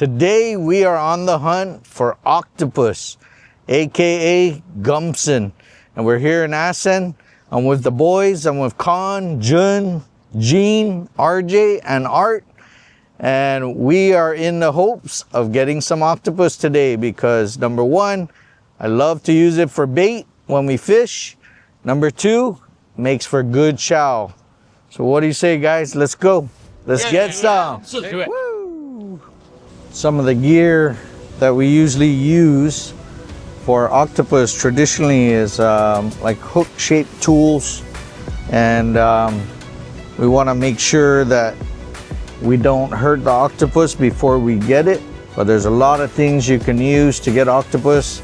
Today we are on the hunt for octopus, aka Gumpson, and we're here in Asan. I'm with the boys. I'm with Con, Jun, Gene, RJ, and Art, and we are in the hopes of getting some octopus today because number one, I love to use it for bait when we fish. Number two, makes for good chow. So what do you say, guys? Let's go. Let's get some. Let's do it. Woo. Some of the gear that we usually use for octopus traditionally is like hook-shaped tools, and we want to make sure that we don't hurt the octopus before we get it. But there's a lot of things you can use to get octopus.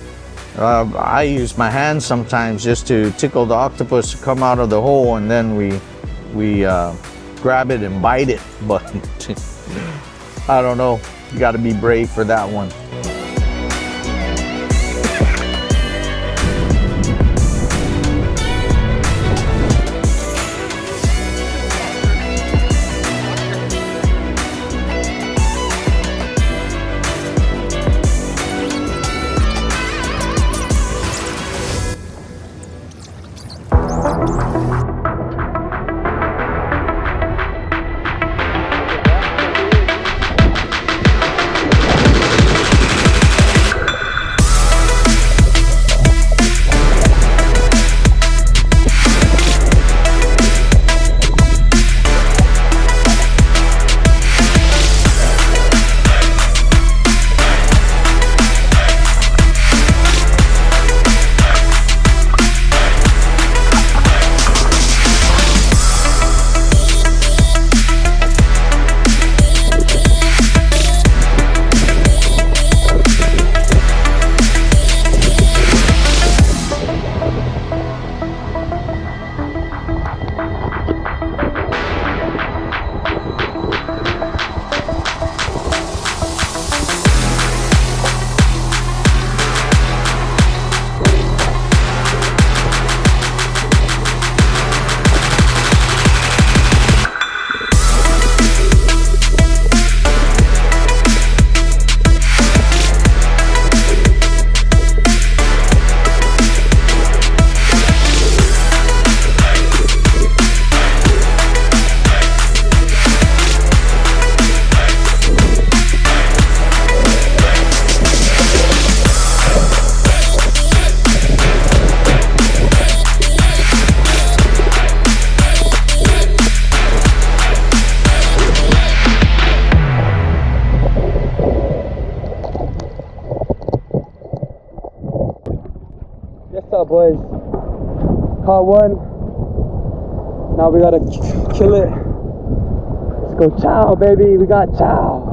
I use my hands sometimes just to tickle the octopus to come out of the hole, and then we grab it and bite it. But I don't know, you got to be brave for that one. What's up, boys? Caught one. Now we gotta kill it. Let's go chow, baby. We got chow.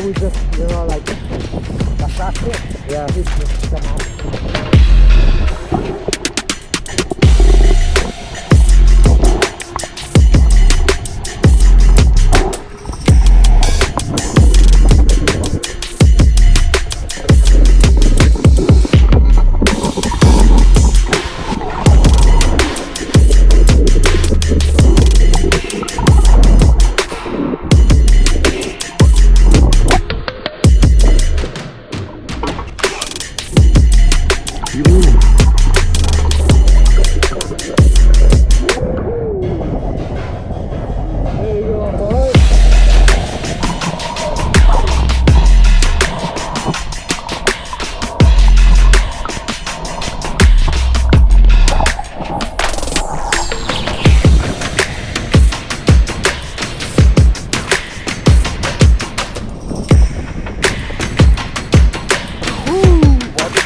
We just, you know, like, that's it. Yeah, it's just come out.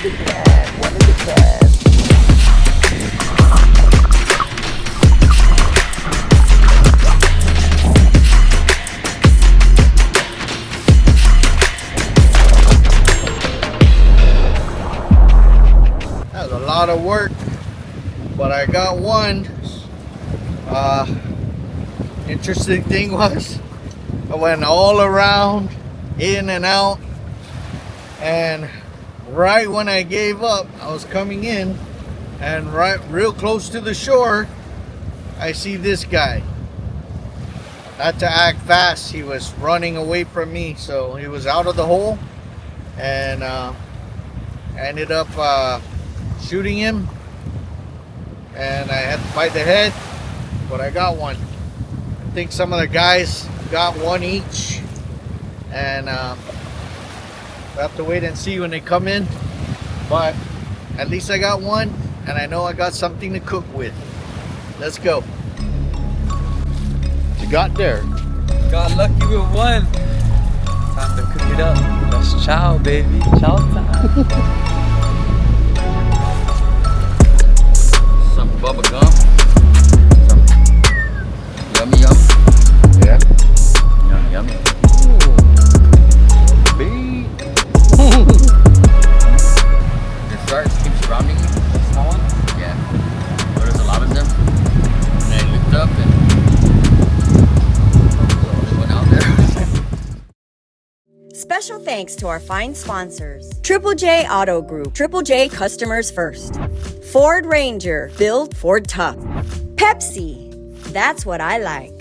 the can, one in the can. That was a lot of work, but I got one. Interesting thing was, I went all around, in and out, and right when I gave up, I was coming in, and right real close to the shore, I see this guy. Not to act fast, he was running away from me, so he was out of the hole, and I ended up shooting him, and I had to fight the head, but I got one. I think some of the guys got one each, and we'll have to wait and see when they come in, but at least I got one, and I know I got something to cook with. Let's go. What you got there? Got lucky with one. Time to cook it up. That's chow, baby. Chow time. Some bubble gum. Some yummy yum. Yeah. Yummy yummy. Beat. The sharks keep surrounding you. Small one? Yeah. There's a lot of them. And I looked up and they went out there. Special thanks to our fine sponsors. Triple J Auto Group. Triple J customers first. Ford Ranger. Build Ford tough. Pepsi. That's what I like.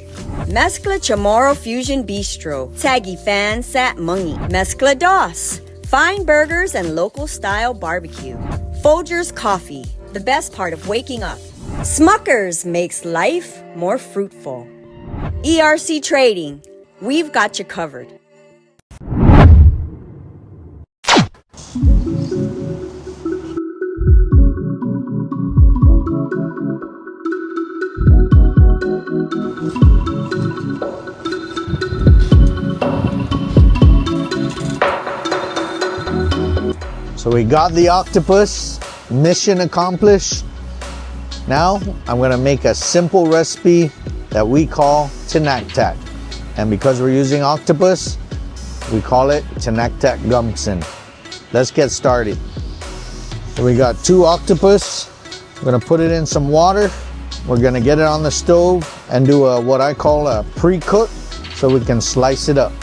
Mezcla Chamorro Fusion Bistro. Taggy Fan Sat Mungy. Mezcla Dos. Fine burgers and local style barbecue. Folgers Coffee. The best part of waking up. Smuckers makes life more fruitful. ERC Trading. We've got you covered. So we got the octopus, mission accomplished. Now I'm gonna make a simple recipe that we call tanacttac. And because we're using octopus, we call it tanacttac gumsin. Let's get started. So we got 2 octopus. We're gonna put it in some water. We're gonna get it on the stove and do what I call a pre-cook so we can slice it up.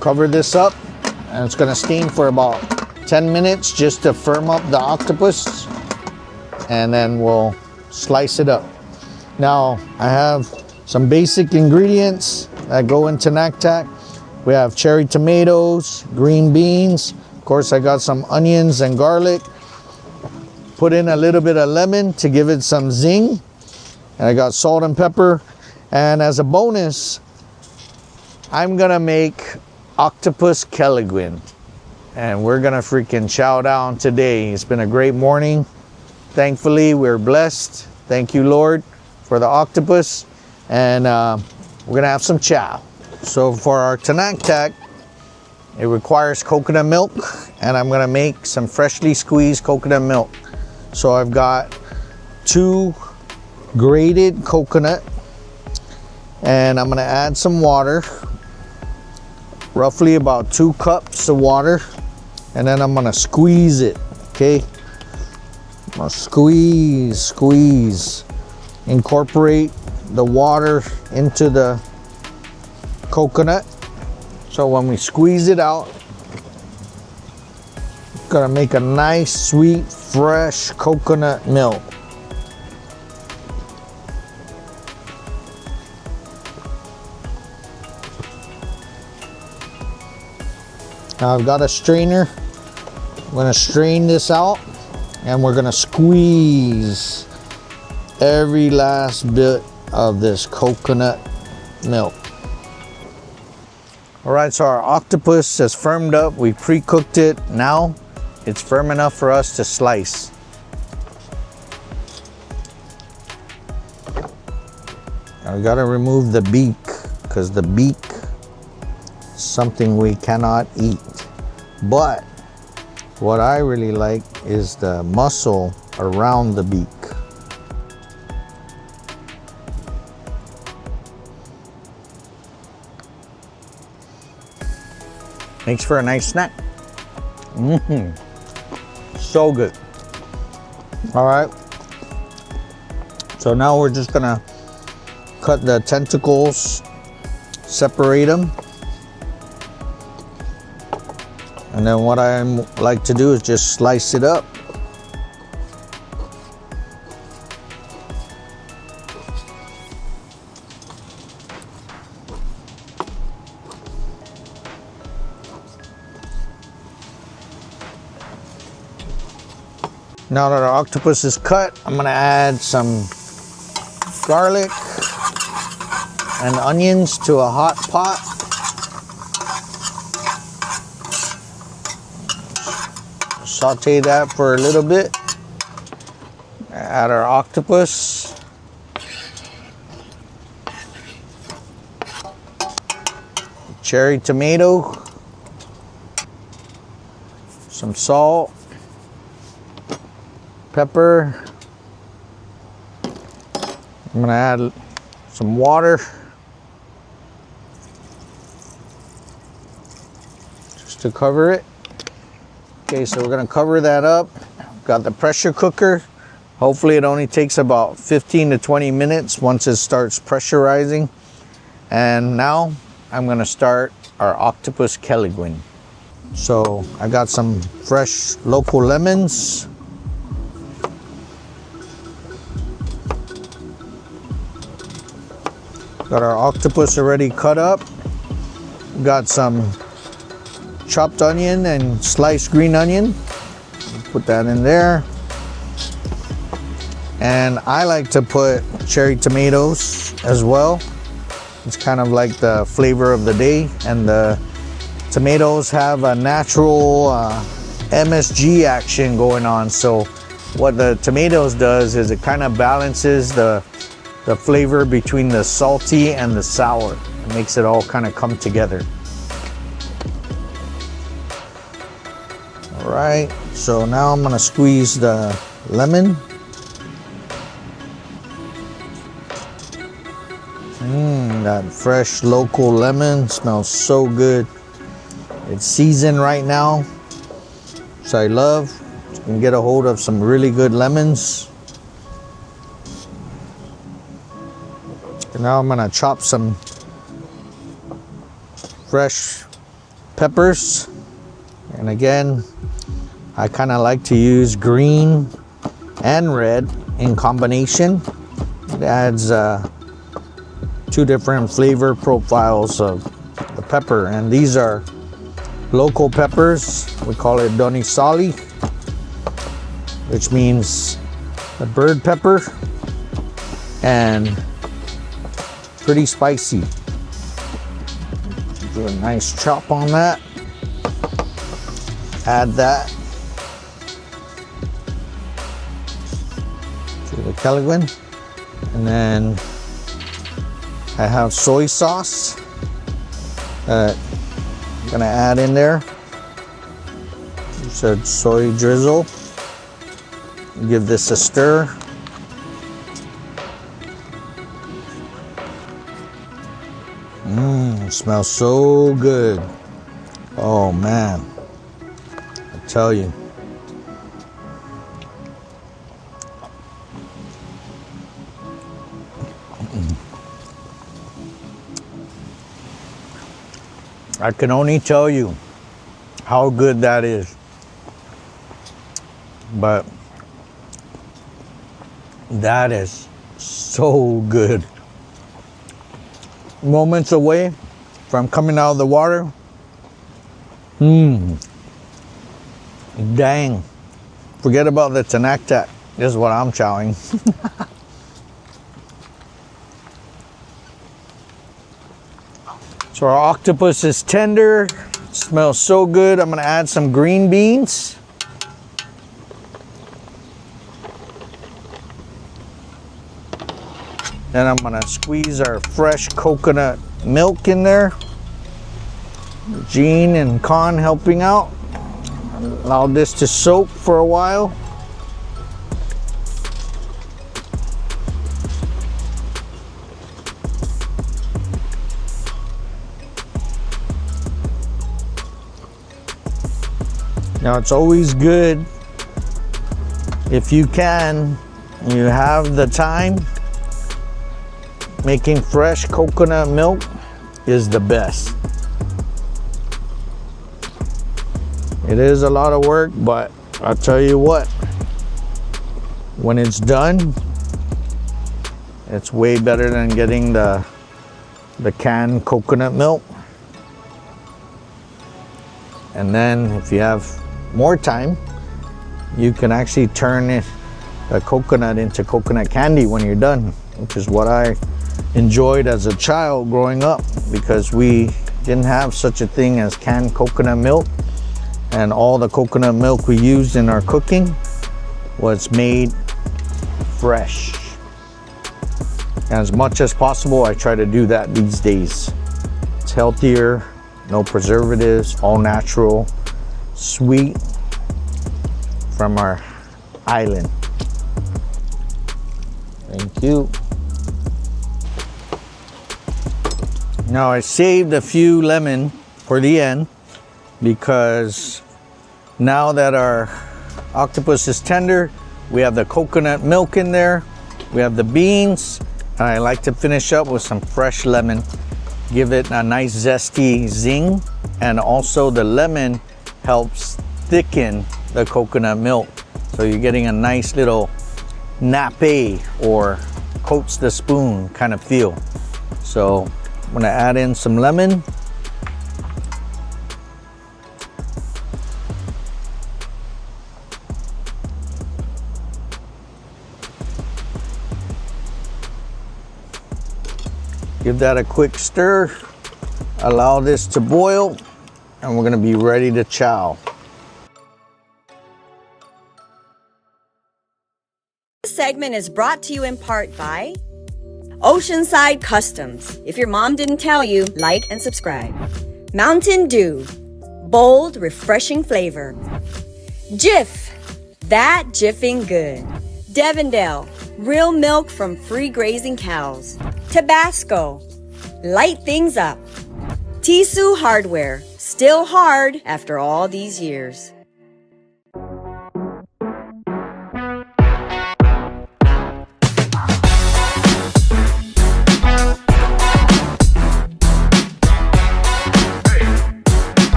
Cover this up, and it's gonna steam for about 10 minutes just to firm up the octopus, and then we'll slice it up. Now, I have some basic ingredients that go into tanacttac. We have cherry tomatoes, green beans. Of course, I got some onions and garlic. Put in a little bit of lemon to give it some zing. And I got salt and pepper. And as a bonus, I'm gonna make octopus kelliguin. And we're gonna freaking chow down today. It's been a great morning. Thankfully, we're blessed. Thank you, Lord, for the octopus. And we're gonna have some chow. So for our tanacttac, it requires coconut milk, and I'm gonna make some freshly squeezed coconut milk. So I've got 2 grated coconut, and I'm gonna add some water, roughly about 2 cups of water, and then I'm gonna squeeze it, okay? I'm gonna squeeze, incorporate the water into the coconut. So when we squeeze it out, it's gonna make a nice, sweet, fresh coconut milk. Now I've got a strainer. I'm gonna strain this out, and we're gonna squeeze every last bit of this coconut milk. All right, so our octopus has firmed up. We pre-cooked it. Now it's firm enough for us to slice. I gotta remove the beak, because the beak is something we cannot eat. But what I really like is the muscle around the beak. Makes for a nice snack. So good. All right. So now we're just gonna cut the tentacles, separate them. And then what I like to do is just slice it up. Now that our octopus is cut, I'm gonna add some garlic and onions to a hot pot. Saute that for a little bit. Add our octopus. Cherry tomato. Some salt. Pepper. I'm gonna add some water. Just to cover it. Okay, so we're gonna cover that up. Got the pressure cooker. Hopefully it only takes about 15 to 20 minutes once it starts pressurizing. And now I'm gonna start our octopus kelliguin. So I got some fresh local lemons. Got our octopus already cut up. Got some chopped onion and sliced green onion. Put that in there. And I like to put cherry tomatoes as well. It's kind of like the flavor of the day. And the tomatoes have a natural MSG action going on. So what the tomatoes does is it kind of balances the flavor between the salty and the sour. It makes it all kind of come together. All right, so now I'm gonna squeeze the lemon. That fresh local lemon smells so good. It's seasoned right now, so I love. You can get a hold of some really good lemons. And now I'm gonna chop some fresh peppers. And again, I kind of like to use green and red in combination. It adds two different flavor profiles of the pepper. And these are local peppers. We call it donisali, which means the bird pepper. And pretty spicy. Do a nice chop on that. Add that to the kelliguin. And then I have soy sauce that I'm gonna add in there. Just a soy drizzle. Give this a stir. Smells so good. Oh man, I tell you. I can only tell you how good that is. But that is so good. Moments away from coming out of the water. Dang. Forget about the tanacttac. This is what I'm chowing. So our octopus is tender. It smells so good. I'm gonna add some green beans. Then I'm gonna squeeze our fresh coconut milk in there. Gene and Con helping out. Allow this to soak for a while. Now it's always good, if you can, you have the time, making fresh coconut milk is the best. It is a lot of work, but I'll tell you what, when it's done, it's way better than getting the canned coconut milk. And then if you have more time, you can actually turn a coconut into coconut candy when you're done, which is what I enjoyed as a child growing up, because we didn't have such a thing as canned coconut milk, and all the coconut milk we used in our cooking was made fresh. As much as possible, I try to do that these days. It's healthier, no preservatives, all natural, sweet from our island. Thank you. Now I saved a few lemon for the end, because now that our octopus is tender, we have the coconut milk in there, we have the beans, and I like to finish up with some fresh lemon. Give it a nice zesty zing, and also the lemon helps thicken the coconut milk, so you're getting a nice little nappe or coats the spoon kind of feel. So I'm gonna add in some lemon. Give that a quick stir, allow this to boil, and we're gonna be ready to chow. This segment is brought to you in part by Oceanside Customs. If your mom didn't tell you, like and subscribe. Mountain Dew, bold, refreshing flavor. Jif, that jiffing good. Devondale, real milk from free grazing cows. Tabasco, light things up. Tisu Hardware, still hard after all these years.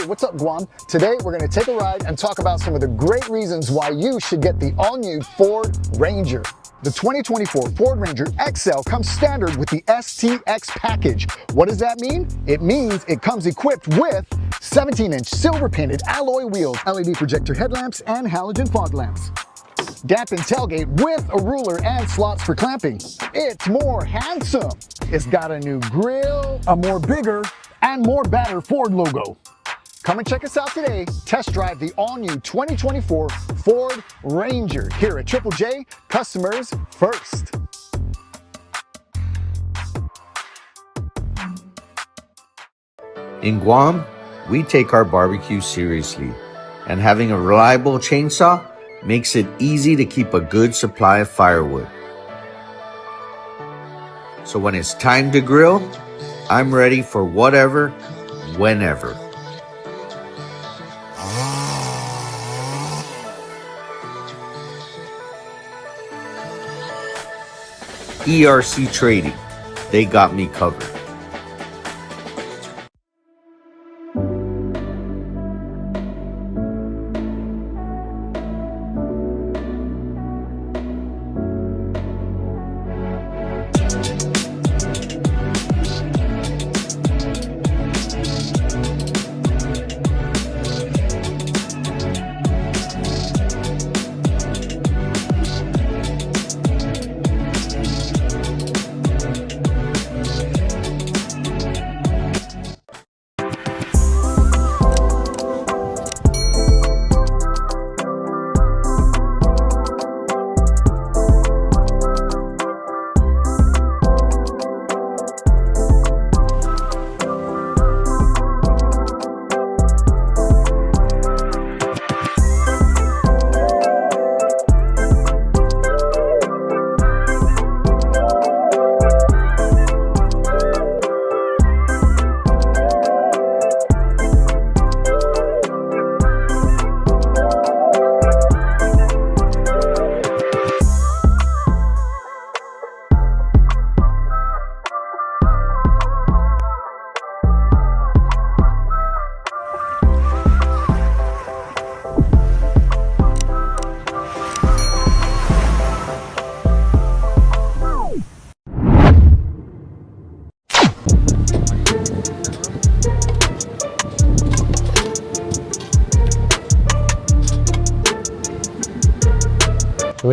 What's up, Guam? Today we're going to take a ride and talk about some of the great reasons why you should get the all-new Ford Ranger. The 2024 Ford Ranger XL comes standard with the STX package. What does that mean? It means it comes equipped with 17-inch silver-painted alloy wheels, LED projector headlamps, and halogen fog lamps. Dampened tailgate with a ruler and slots for clamping. It's more handsome. It's got a new grille, a more bigger, and more badder Ford logo. Come and check us out today. Test drive the all-new 2024 Ford Ranger here at Triple J, customers first. In Guam, we take our barbecue seriously, and having a reliable chainsaw makes it easy to keep a good supply of firewood. So when it's time to grill, I'm ready for whatever, whenever. ERC Trading, they got me covered.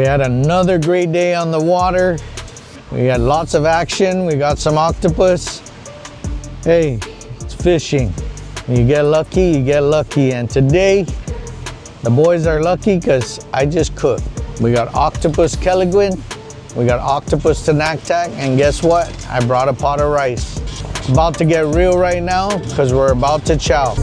had another great day on the water. We had lots of action. We got some octopus. Hey, it's fishing. You get lucky, you get lucky. And today, the boys are lucky because I just cooked. We got octopus kelliguin, we got octopus tanacttac, and guess what? I brought a pot of rice. It's about to get real right now because we're about to chow.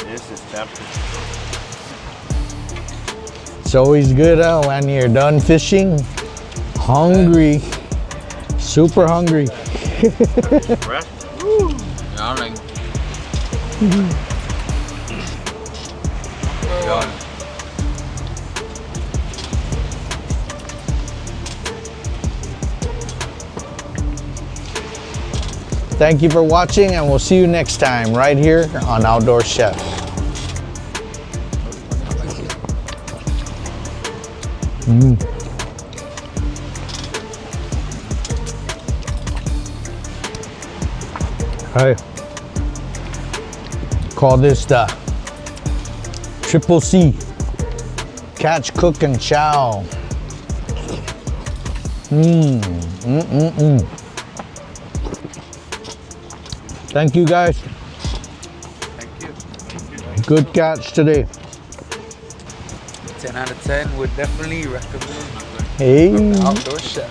This is captain. It's always good when you're done fishing. Hungry. Super hungry. Fresh? Yawning. Yawning. Thank you for watching, and we'll see you next time right here on Outdoor Chef. Hey, call this the Triple C, Catch-Cook-Chow. Thank you guys. Thank you. Good catch today. 10 out of 10 would definitely recommend. Hey. Outdoor Chef.